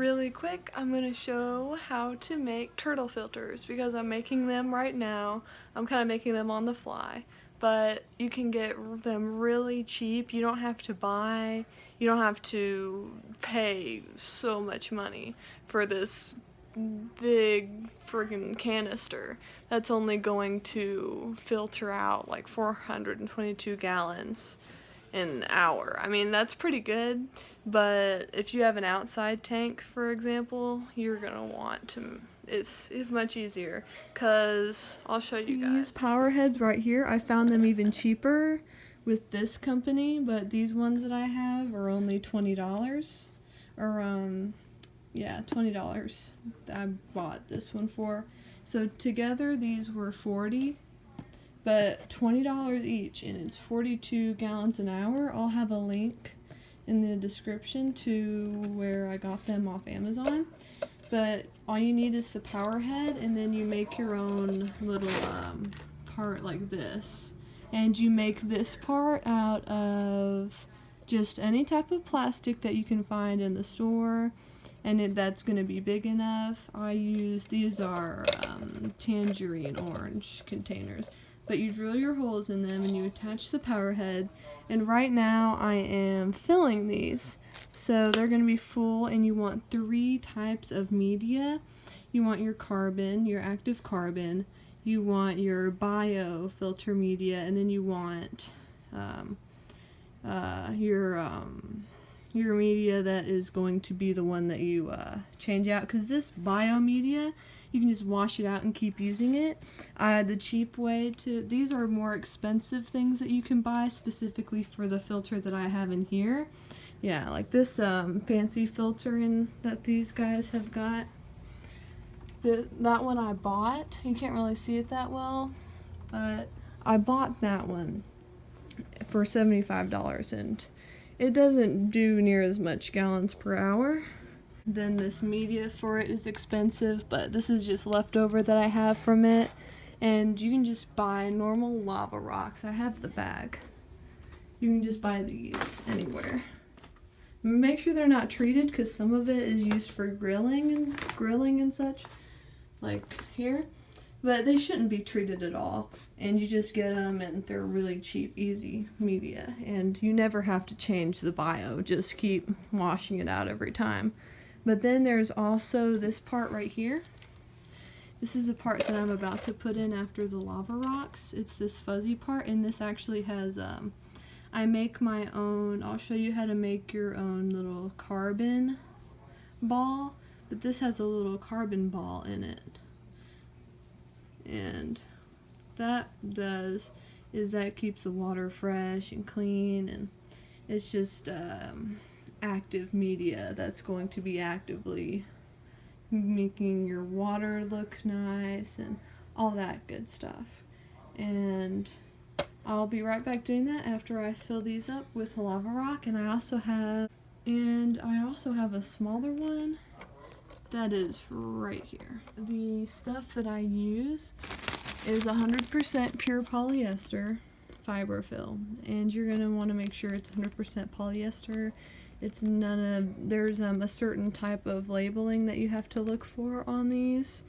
Really quick, I'm going to show how to make turtle filters because I'm making them right now. I'm kind of making them on the fly, but you can get them really cheap. You don't have to pay so much money for this big friggin' canister that's only going to filter out like 422 gallons an hour. I mean, that's pretty good, but if you have an outside tank, for example, you're gonna want to, it's much easier, because I'll show you guys. These power heads right here, I found them even cheaper with this company, but these ones that I have are only $20, or yeah, $20 I bought this one for. So together these were $40, but $20 each, and it's 42 gallons an hour. I'll have a link in the description to where I got them off Amazon. But all you need is the power head, and then you make your own little part like this. And you make this part out of just any type of plastic that you can find in the store, and that's going to be big enough. These are tangerine orange containers. But you drill your holes in them and you attach the power head, and right now I am filling these, so they're going to be full. And you want 3 types of media. You want your carbon, your active carbon, you want your biofilter media, and then you want your media that is going to be the one that you change out, because this biomedia, you can just wash it out and keep using it. The cheap way these are more expensive things that you can buy specifically for the filter that I have in here. Yeah, like this fancy filter that these guys have got. That one I bought. You can't really see it that well, but I bought that one for $75, and it doesn't do near as much gallons per hour. Then this media for it is expensive, but this is just leftover that I have from it. And you can just buy normal lava rocks. I have the bag. You can just buy these anywhere. Make sure they're not treated, because some of it is used for grilling and such, like here. But they shouldn't be treated at all. And you just get them, and they're really cheap, easy media. And you never have to change the bio. Just keep washing it out every time. But then there's also this part right here. This is the part that I'm about to put in after the lava rocks. It's this fuzzy part, and this actually has, I make my own. I'll show you how to make your own little carbon ball, but this has a little carbon ball in it. And that that keeps the water fresh and clean, and it's just active media that's going to be actively making your water look nice and all that good stuff. And I'll be right back doing that after I fill these up with lava rock. And I also have a smaller one that is right here. The stuff that I use is 100% pure polyester fiber film, and you're going to want to make sure it's 100% polyester. There's a certain type of labeling that you have to look for on these,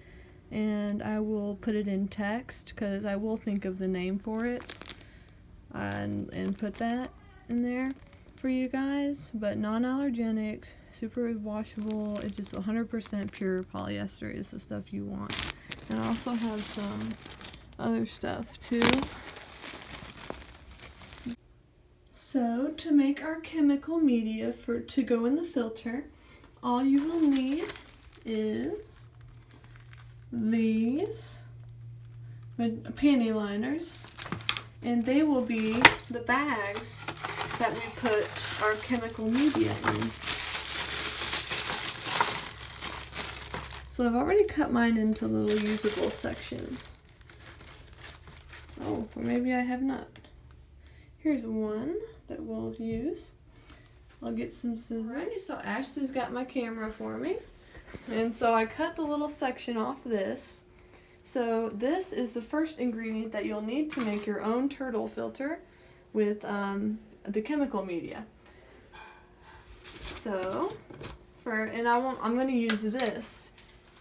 and I will put it in text, because I will think of the name for it and put that in there for you guys. But non-allergenic, super washable, it's just 100% pure polyester is the stuff you want. And I also have some other stuff too. So to make our chemical media to go in the filter, all you will need is these panty liners, and they will be the bags that we put our chemical media in. So I've already cut mine into little usable sections. Oh, or maybe I have not. Here's one that we'll use. I'll get some scissors. Alrighty, so Ashley's got my camera for me. And so I cut the little section off this. So this is the first ingredient that you'll need to make your own turtle filter with the chemical media. So and I'm going to use this.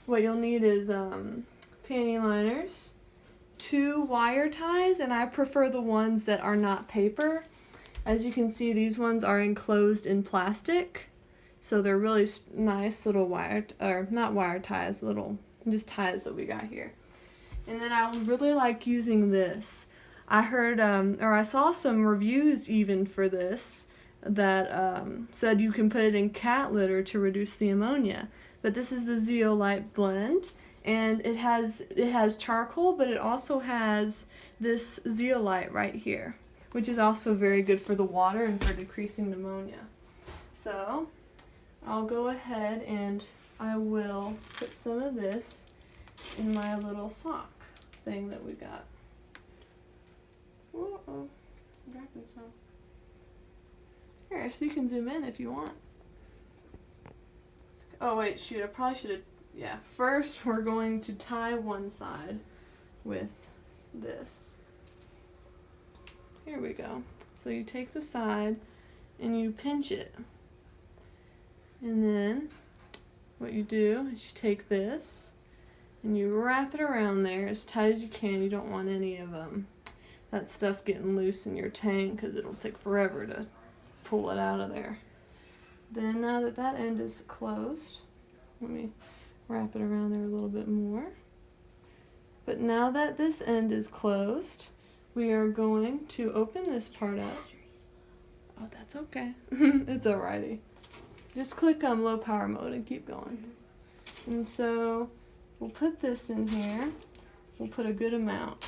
What you'll need is panty liners, 2 wire ties, and I prefer the ones that are not paper. As you can see, these ones are enclosed in plastic, so they're really nice little not wire ties, little just ties that we got here. And then I really like using this. I heard, or I saw some reviews even for this that said you can put it in cat litter to reduce the ammonia. But this is the Zeolite blend, and it has charcoal, but it also has this zeolite right here, which is also very good for the water and for decreasing pneumonia. So I'll go ahead and I will put some of this in my little sock thing that we got. Uh-oh, I'm dropping some. Here, so you can zoom in if you want. Oh wait, shoot, I probably should have, yeah. First, we're going to tie one side with this. Here we go. So you take the side and you pinch it. And then what you do is you take this and you wrap it around there as tight as you can. You don't want any of that stuff getting loose in your tank because it'll take forever to pull it out of there. Then now that that end is closed, let me wrap it around there a little bit more. But now that this end is closed, we are going to open this part up. Oh, that's okay. It's alrighty. Just click on low power mode and keep going. And so we'll put this in here. We'll put a good amount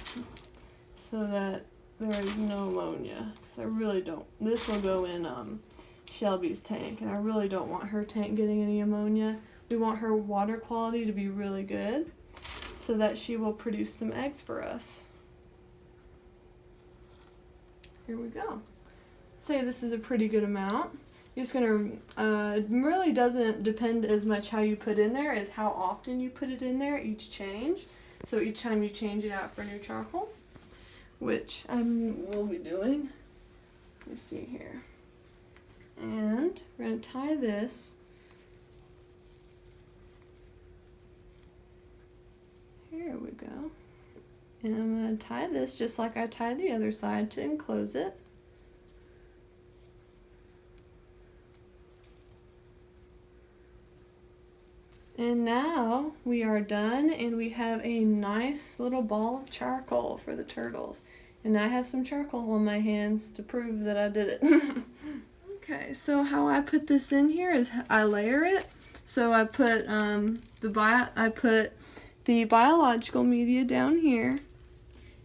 so that there is no ammonia. Because I really don't. This will go in Shelby's tank, and I really don't want her tank getting any ammonia. We want her water quality to be really good so that she will produce some eggs for us. Here we go. Say this is a pretty good amount. You're just gonna, it really doesn't depend as much how you put in there as how often you put it in there each change. So each time you change it out for new charcoal, which I will be doing. Let me see here. And we're gonna tie this here we go. And I'm going to tie this just like I tied the other side to enclose it. And now we are done, and we have a nice little ball of charcoal for the turtles. And I have some charcoal on my hands to prove that I did it. Okay, so how I put this in here is I layer it. So I put the biological media down here,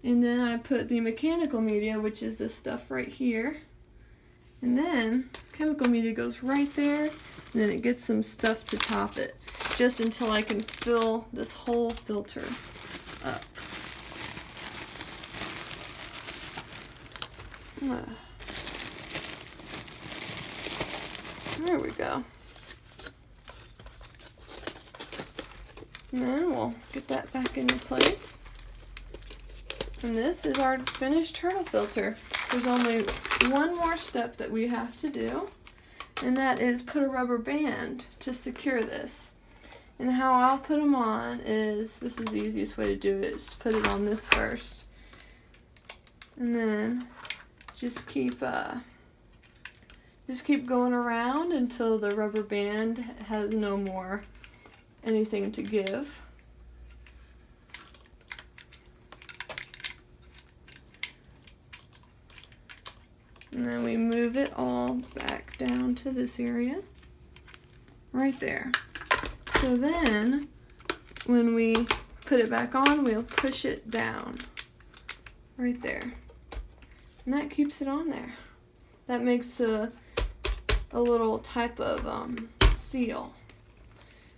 and then I put the mechanical media, which is this stuff right here, and then chemical media goes right there, and then it gets some stuff to top it, just until I can fill this whole filter up. There we go. And then we'll get that back into place. And this is our finished turtle filter. There's only one more step that we have to do, and that is put a rubber band to secure this. And how I'll put them on is, this is the easiest way to do it, is put it on this first. And then just keep going around until the rubber band has no more anything to give. And then we move it all back down to this area right there. So then when we put it back on, we'll push it down right there, and that keeps it on there. That makes a little type of seal.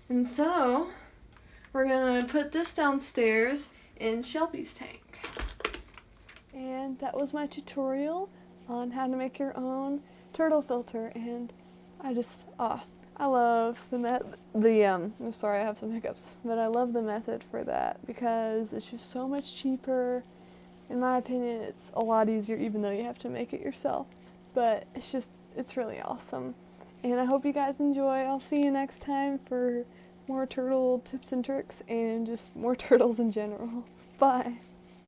And so we're gonna put this downstairs in Shelby's tank. And that was my tutorial on how to make your own turtle filter. And I just, I love I'm sorry, I have some hiccups, but I love the method for that because it's just so much cheaper. In my opinion, it's a lot easier even though you have to make it yourself. But it's really awesome. And I hope you guys enjoy. I'll see you next time for more turtle tips and tricks and just more turtles in general. Bye.